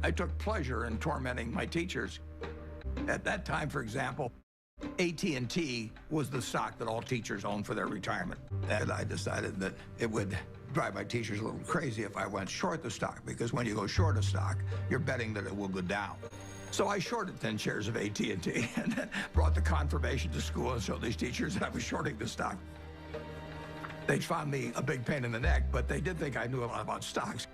I took pleasure in tormenting my teachers. At that time, for example, AT&T was the stock that all teachers owned for their retirement. And I decided that it would drive my teachers a little crazy if I went short the stock, because when you go short a stock, you're betting that it will go down. So I shorted 10 shares of AT&T and then brought the confirmation to school and showed these teachers that I was shorting the stock. They found me a big pain in the neck, but they did think I knew a lot about stocks.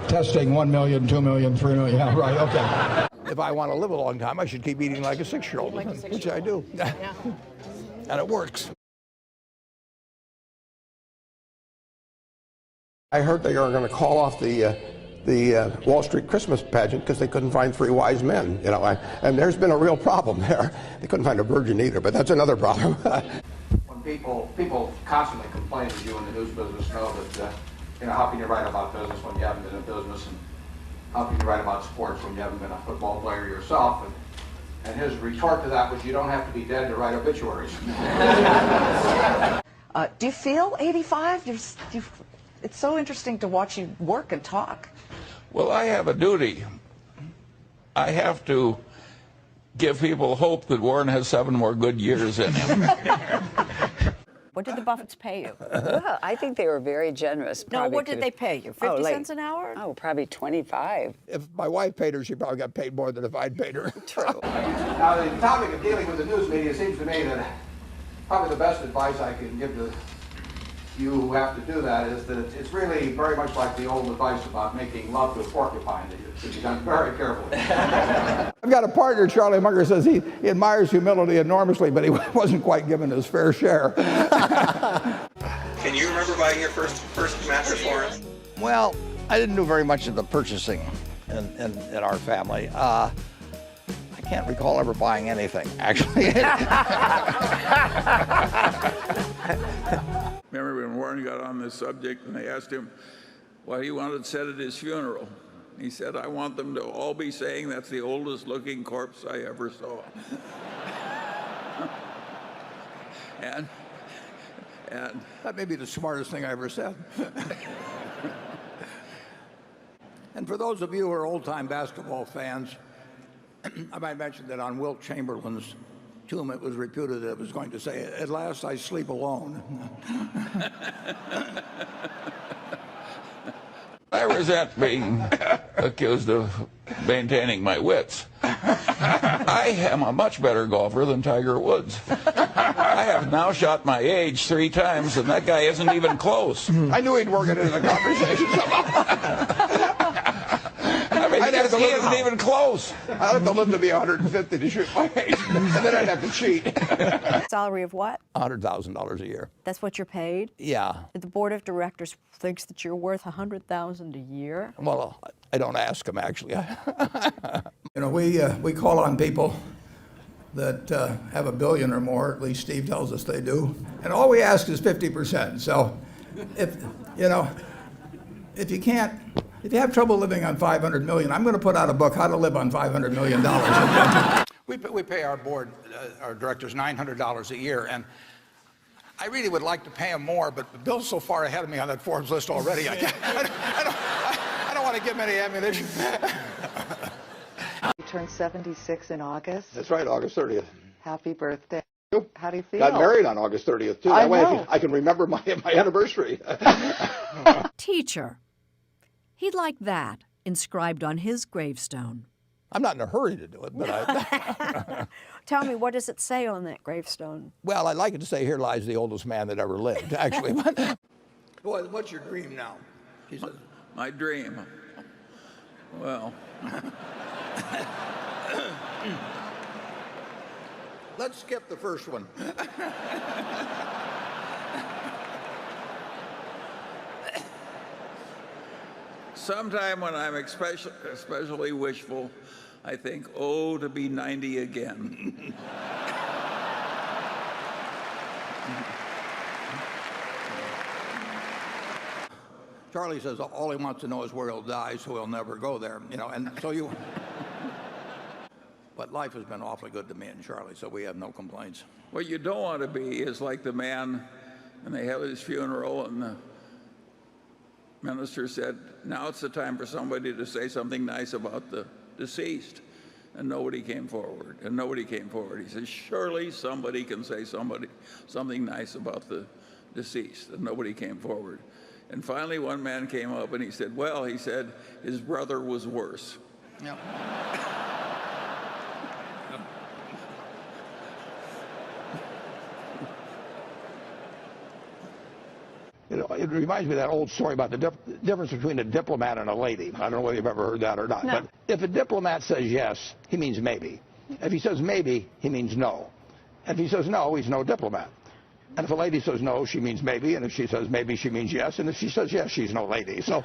Testing 1 million, 2 million, 3 million. Yeah, right, okay. If I want to live a long time, I should keep eating like a 6-year-old, which I do. Yeah. And it works. I heard they are going to call off the Wall Street Christmas pageant because they couldn't find 3 wise men. You know, and there's been a real problem there. They couldn't find a virgin either, but that's another problem. When people constantly complain that you in the news business know that, how can you write about business when you haven't been in business, and how can you write about sports when you haven't been a football player yourself? And his retort to that was, you don't have to be dead to write obituaries. Do you feel 85? It's so interesting to watch you work and talk. Well, I have a duty. I have to give people hope that Warren has 7 more good years in him. What did the Buffetts pay you? Well, I think they were very generous. No, what did they pay you? 50 cents an hour? Oh, probably 25. If my wife paid her, she probably got paid more than if I'd paid her. True. Now, the topic of dealing with the news media seems to me that probably the best advice I can give to you who have to do that is that it's really very much like the old advice about making love to a porcupine, that it should be done very carefully. I've got a partner, Charlie Munger, says he admires humility enormously, but he wasn't quite given his fair share. Can you remember buying your first mattress, Warren? Well, I didn't do very much of the purchasing in our family. I can't recall ever buying anything, actually. Remember when Warren got on this subject and they asked him what he wanted said at his funeral? He said, I want them to all be saying that's the oldest looking corpse I ever saw. and that may be the smartest thing I ever said. And for those of you who are old-time basketball fans, I might mention that on Wilt Chamberlain's tomb it was reputed that it was going to say, at last I sleep alone. I resent being accused of maintaining my wits. I am a much better golfer than Tiger Woods. I have now shot my age 3 times, and that guy isn't even close. I knew he'd work it into the conversation somehow. He isn't even close. I'd have to live to be 150 to shoot my age, and then I'd have to cheat. Salary of what? $100,000 a year. That's what you're paid? Yeah. The board of directors thinks that you're worth $100,000 a year? Well, I don't ask them, actually. We call on people that have $1 billion or more, at least Steve tells us they do, and all we ask is 50%. So if you have trouble living on $500 million, I'm going to put out a book, How to Live on $500 Million. We pay our board, our directors, $900 a year, and I really would like to pay them more, but Bill's so far ahead of me on that Forbes list already. I don't want to give him any ammunition. You turned 76 in August. That's right, August 30th. Happy birthday. How do you feel? Got married on August 30th, too. That way I can remember my anniversary. Teacher. He'd like that inscribed on his gravestone. I'm not in a hurry to do it, but Tell me, what does it say on that gravestone? Well, I'd like it to say, here lies the oldest man that ever lived, actually. Well, what's your dream now? He says, My dream. Well. Let's skip the first one. Sometime when I'm especially wishful, I think, oh, to be 90 again. Charlie says all he wants to know is where he'll die, so he'll never go there. And so you. But life has been awfully good to me and Charlie, so we have no complaints. What you don't want to be is like the man, and they held his funeral, and minister said, now it's the time for somebody to say something nice about the deceased. And nobody came forward, and nobody came forward. He said, surely somebody can say something nice about the deceased, and nobody came forward. And finally one man came up and he said, well, he said, his brother was worse. Yep. You know, it reminds me of that old story about the difference between a diplomat and a lady. I don't know whether you've ever heard that or not. No. But if a diplomat says yes, he means maybe. If he says maybe, he means no. And if he says no, he's no diplomat. And if a lady says no, she means maybe. And if she says maybe, she means yes. And if she says yes, she's no lady. So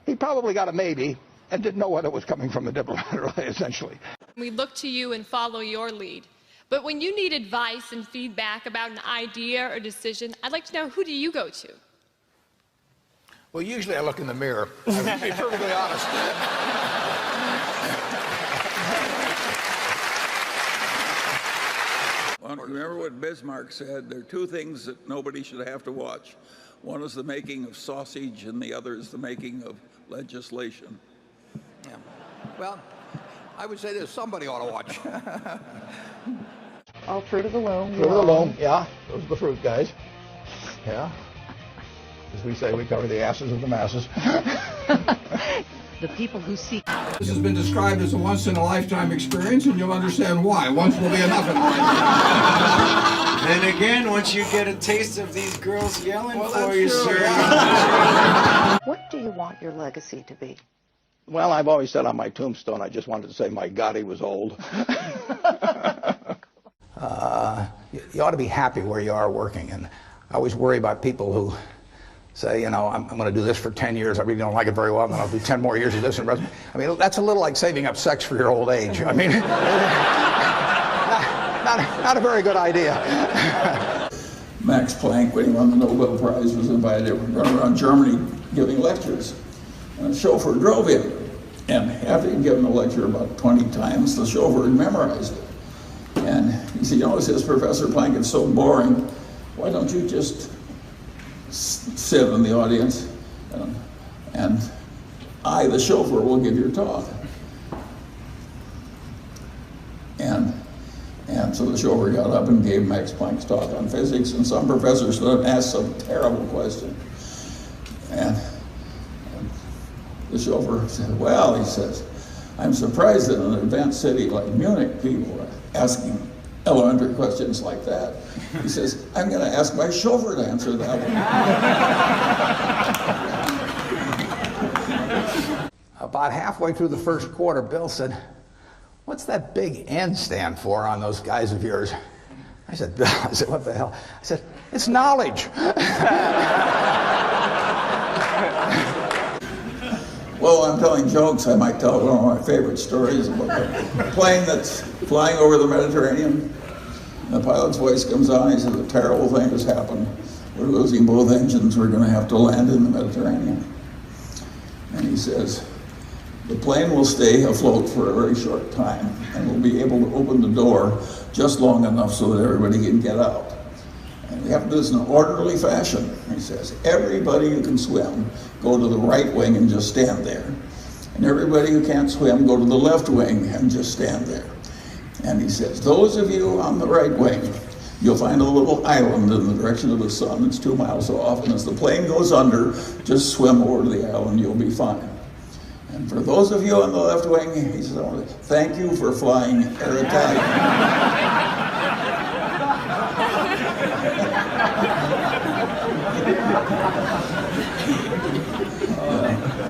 he probably got a maybe and didn't know whether it was coming from the diplomat or essentially. We look to you and follow your lead. But when you need advice and feedback about an idea or decision, I'd like to know, who do you go to? Well, usually I look in the mirror. I mean, to be perfectly honest. Well, remember what Bismarck said? There are two things that nobody should have to watch. One is the making of sausage, and the other is the making of legislation. Yeah. Well, I would say this, somebody ought to watch. All fruit of the loom. Fruit of the loom, yeah. Those are the fruit guys. Yeah. As we say, we cover the asses of the masses. The people who seek. This has been described as a once-in-a-lifetime experience, and you'll understand why. Once will be enough in life. Then again, once you get a taste of these girls yelling for you, sir. What do you want your legacy to be? Well, I've always said on my tombstone, I just wanted to say, my God, he was old. You ought to be happy where you are working. And I always worry about people who say, you know, I'm going to do this for 10 years. I really don't like it very well, and then I'll do 10 more years of this. I mean, that's a little like saving up sex for your old age. I mean, not a very good idea. Max Planck, when he won the Nobel Prize, was invited to run around Germany giving lectures. And a chauffeur drove him. And after he'd given the lecture about 20 times, the chauffeur had memorized it. And he said, you know, says Professor Planck, it's so boring. Why don't you just sit in the audience and I, the chauffeur, will give your talk. And so the chauffeur got up and gave Max Planck's talk on physics, and some professor stood up and asked some terrible question. And the chauffeur said, well, he says, I'm surprised that in an advanced city like Munich, people are asking elementary questions like that. He says, I'm going to ask my chauffeur to answer that one. About halfway through the first quarter, Bill said, what's that big N stand for on those guys of yours? I said, Bill, what the hell? I said, it's knowledge. Well, I'm telling jokes. I might tell one of my favorite stories about a plane that's flying over the Mediterranean. And the pilot's voice comes on. He says, a terrible thing has happened. We're losing both engines. We're going to have to land in the Mediterranean. And he says, the plane will stay afloat for a very short time, and we'll be able to open the door just long enough so that everybody can get out. And we have to do this in an orderly fashion, he says. Everybody who can swim, go to the right wing and just stand there. And everybody who can't swim, go to the left wing and just stand there. And he says, those of you on the right wing, you'll find a little island in the direction of the sun that's 2 miles off, and as the plane goes under, just swim over to the island, you'll be fine. And for those of you on the left wing, he says, I want to thank you for flying Air Italia.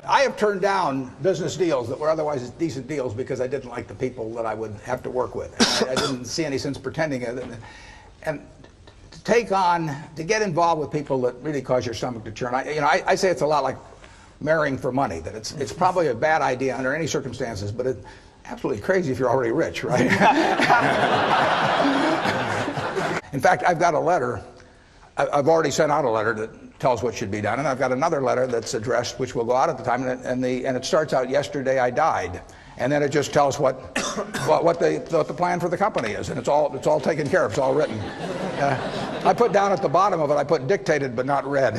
I have turned down business deals that were otherwise decent deals because I didn't like the people that I would have to work with. I didn't see any sense pretending it. And to get involved with people that really cause your stomach to churn. I say it's a lot like marrying for money, that it's probably a bad idea under any circumstances, but it's absolutely crazy if you're already rich, right? In fact, I've got a letter. I've already sent out a letter that tells what should be done, and I've got another letter that's addressed, which will go out at the time, and it starts out, yesterday I died, and then it just tells what the plan for the company is, and it's all taken care of, it's all written. I put down at the bottom of it, I put dictated but not read.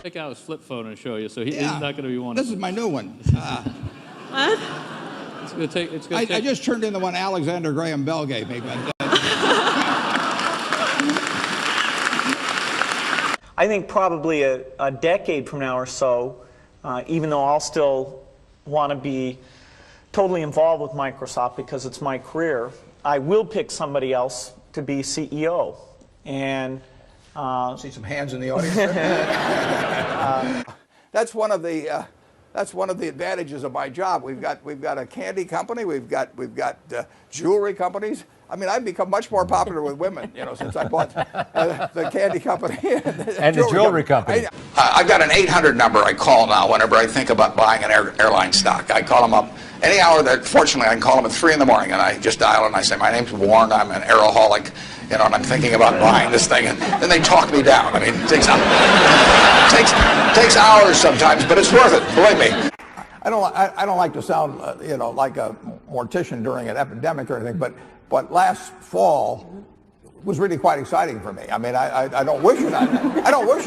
Take out his flip phone and show you, so he's not going to be one. This is my new one. What? It's going to take. I just turned in the one Alexander Graham Bell gave me. But, I think probably a decade from now or so, even though I'll still want to be totally involved with Microsoft because it's my career, I will pick somebody else to be CEO. And see some hands in the audience. That's one of the advantages of my job. We've got a candy company. We've got jewelry companies. I mean, I've become much more popular with women, since I bought the candy company and the jewelry company. I've got an 800 number I call now whenever I think about buying an airline stock. I call them up any hour that, fortunately, I can call them at 3 in the morning, and I just dial and I say, my name's Warren, I'm an aeroholic, and I'm thinking about buying this thing, and then they talk me down. I mean, it takes hours sometimes, but it's worth it, believe me. I don't like to sound, like a mortician during an epidemic or anything, but last fall was really quite exciting for me. I mean, I don't wish it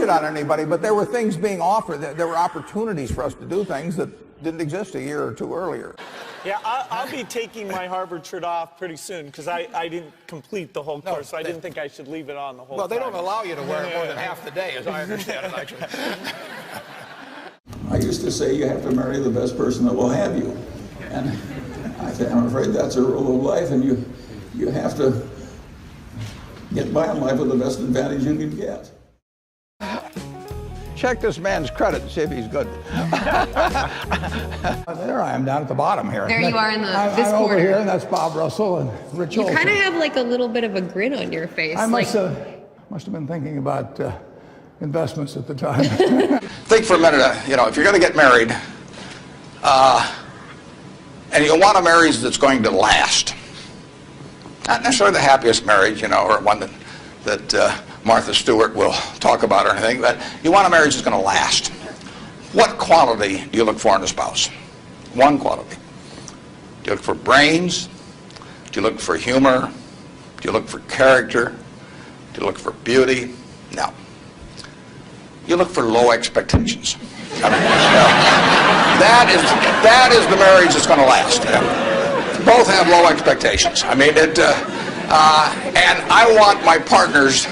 on anybody, but there were things being offered. There were opportunities for us to do things that didn't exist a year or two earlier. yeah, I'll be taking my Harvard shirt off pretty soon because I didn't complete the whole course, so I didn't think I should leave it on the whole time. Well, they don't allow you to wear it more than half the day, as I understand it, actually. I used to say you have to marry the best person that will have you. And I'm afraid that's a rule of life, and you have to get by in life with the best advantage you can get. Check this man's credit and see if he's good. There I am down at the bottom here. There you are in this I'm corner. over here, and that's Bob Russell and Rich Olson. You kind of have like a little bit of a grin on your face. I must have been thinking about investments at the time. Think for a minute, if you're going to get married, and you want a marriage that's going to last, not necessarily the happiest marriage, or one that Martha Stewart will talk about or anything, but you want a marriage that's going to last. What quality do you look for in a spouse? One quality. Do you look for brains? Do you look for humor? Do you look for character? Do you look for beauty? No. You look for low expectations. I mean, that is the marriage that's going to last. Both have low expectations. I mean, and I want my partners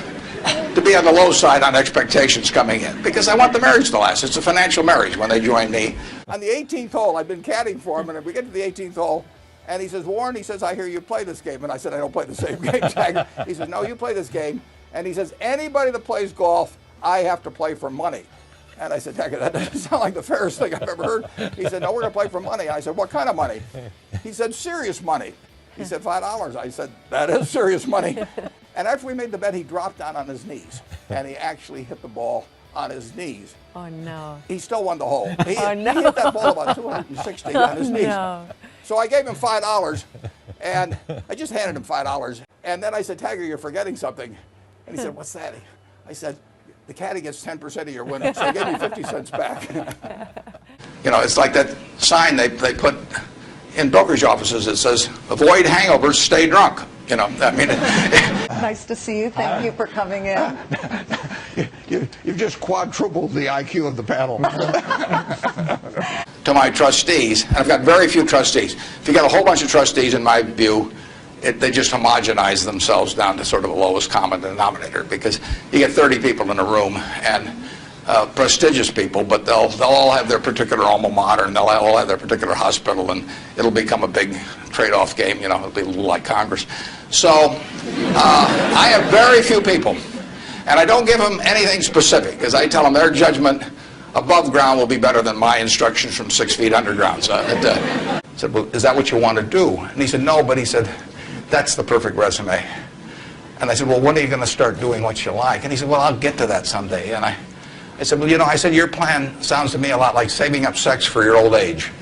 to be on the low side on expectations coming in, because I want the marriage to last. It's a financial marriage when they join me. On the 18th hole, I've been caddying for him, and we get to the 18th hole, and he says, Warren, he says, I hear you play this game. And I said, I don't play the same game, Tiger. He says, no, you play this game. And he says, anybody that plays golf, I have to play for money. And I said, Tiger, that doesn't sound like the fairest thing I've ever heard. He said, no, we're going to play for money. And I said, what kind of money? He said, serious money. He said, $5. I said, that is serious money. And after we made the bet, he dropped down on his knees, and he actually hit the ball on his knees. Oh, no. He still won the hole. He no. He hit that ball about 260 on his knees. No. So I gave him $5, and I just handed him $5. And then I said, Tiger, you're forgetting something. And he said, what's that? I said, the caddy gets 10% of your winnings, so he gave me 50 cents back. It's like that sign they put in brokerage offices that says, avoid hangovers, stay drunk. Nice to see you. Thank you for coming in. You've just quadrupled the IQ of the panel. To my trustees, and I've got very few trustees. If you got a whole bunch of trustees, in my view, they just homogenize themselves down to sort of the lowest common denominator, because you get 30 people in a room, and prestigious people, but they'll all have their particular alma mater, and they'll all have their particular hospital, and it'll become a big trade-off game. It'll be a little like Congress. So I have very few people, and I don't give them anything specific, because I tell them their judgment above ground will be better than my instructions from 6 feet underground. So I said, well, is that what you want to do? And he said, no, but he said, that's the perfect resume. And I said, well, when are you going to start doing what you like? And he said, well, I'll get to that someday. And I said, well, I said, your plan sounds to me a lot like saving up sex for your old age.